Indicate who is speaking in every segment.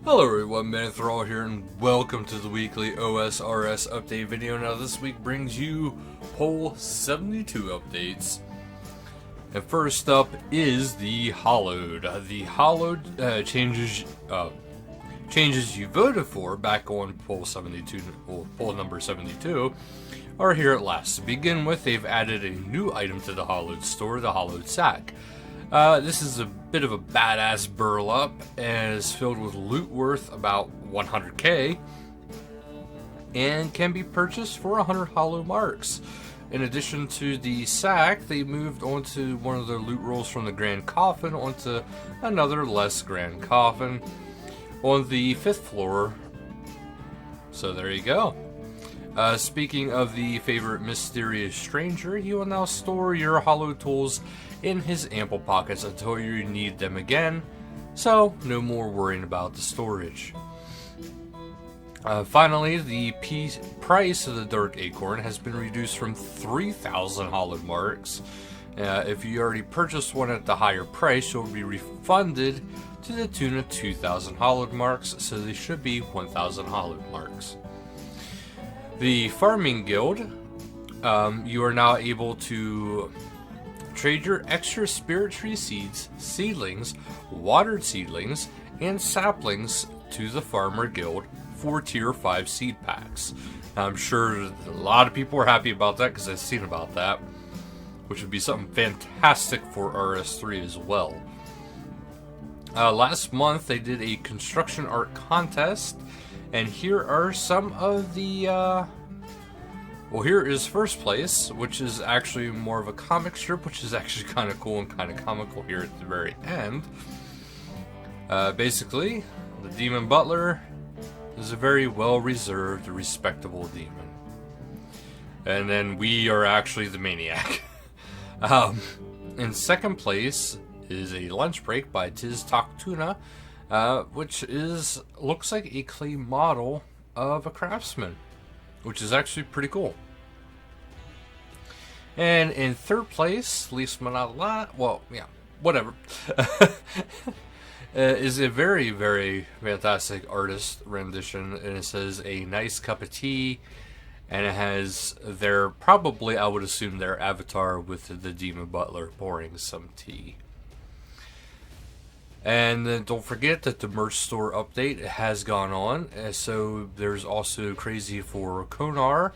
Speaker 1: Hello everyone, Manthral here, and welcome to the weekly OSRS update video. Now this week brings you poll 72 updates. And first up is the Hollowed. The Hollowed changes you voted for back on poll 72, well, poll number 72, are here at last. To begin with, they've added a new item to the Hollowed store, the Hollowed Sack. This is a bit of a badass burlap and is filled with loot worth about 100k and can be purchased for 100 hollow marks. In addition to the sack, they moved onto one of their loot rolls from the Grand Coffin onto another less Grand Coffin on the 5th floor. So there you go. Speaking of the favorite mysterious stranger, he will now store your hollow tools in his ample pockets until you need them again, so no more worrying about the storage. Finally, the price of the Dark Acorn has been reduced from 3,000 hollowed marks. If you already purchased one at the higher price, you'll be refunded to the tune of 2,000 hollowed marks, so they should be 1,000 hollowed marks. The Farming Guild, you are now able to trade your extra spirit tree seeds, seedlings, watered seedlings, and saplings to the Farmer Guild for tier 5 seed packs. I'm sure a lot of people are happy about that because I've seen about that, which would be something fantastic for RS3 as well. Last month they did a construction art contest, and here are some of the well, here is first place, which is actually more of a comic strip, which is actually kind of cool and kind of comical here at the very end. Basically, the Demon Butler is a very well-reserved, respectable demon. And then we are actually the Maniac. In second place is a Lunch Break by Tiz Taktuna, which looks like a clay model of a craftsman, which is actually pretty cool. And in third place, least but not last, well, yeah, whatever, is a very, very fantastic artist rendition, and it says a nice cup of tea, and it has their, probably I would assume their avatar with the Demon Butler pouring some tea. And then don't forget that the merch store update has gone on. So there's also Crazy for Konar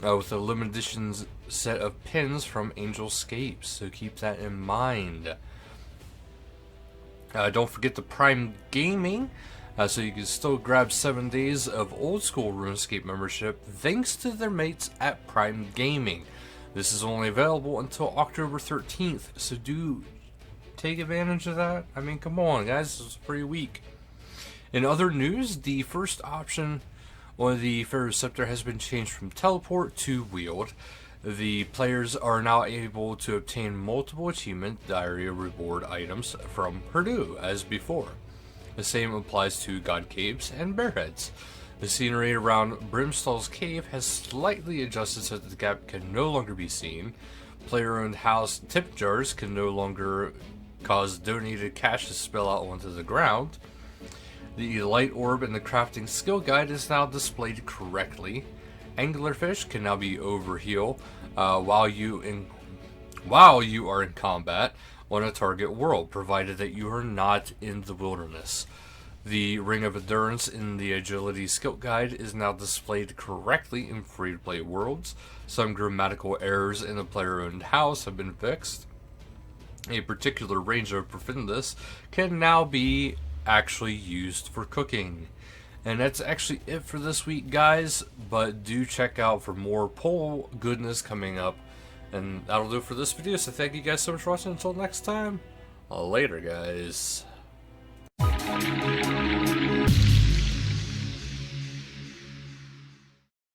Speaker 1: with a limited edition set of pins from Angel Scapes. So keep that in mind. Don't forget the Prime Gaming. So you can still grab 7 days of old school RuneScape membership thanks to their mates at Prime Gaming. This is only available until October 13th. So do take advantage of that. I mean, come on, guys, this is a free week. In other news, the first option on the Pharaoh's Scepter has been changed from teleport to wield. The players are now able to obtain multiple achievement diary reward items from Purdue as before. The same applies to God Caves and Bearheads. The scenery around Brimstall's Cave has slightly adjusted so that the gap can no longer be seen. Player-owned house tip jars can no longer cause donated cash to spill out onto the ground. The light orb in the crafting skill guide is now displayed correctly. Anglerfish can now be overheal while you are in combat on a target world, provided that you are not in the wilderness. The Ring of Endurance in the Agility skill guide is now displayed correctly in free-to-play worlds. Some grammatical errors in the player-owned house have been fixed. A particular range of Profundus can now be actually used for cooking. And that's actually it for this week, guys, but do check out for more poll goodness coming up. And that'll do it for this video, so thank you guys so much for watching. Until next time, later, guys.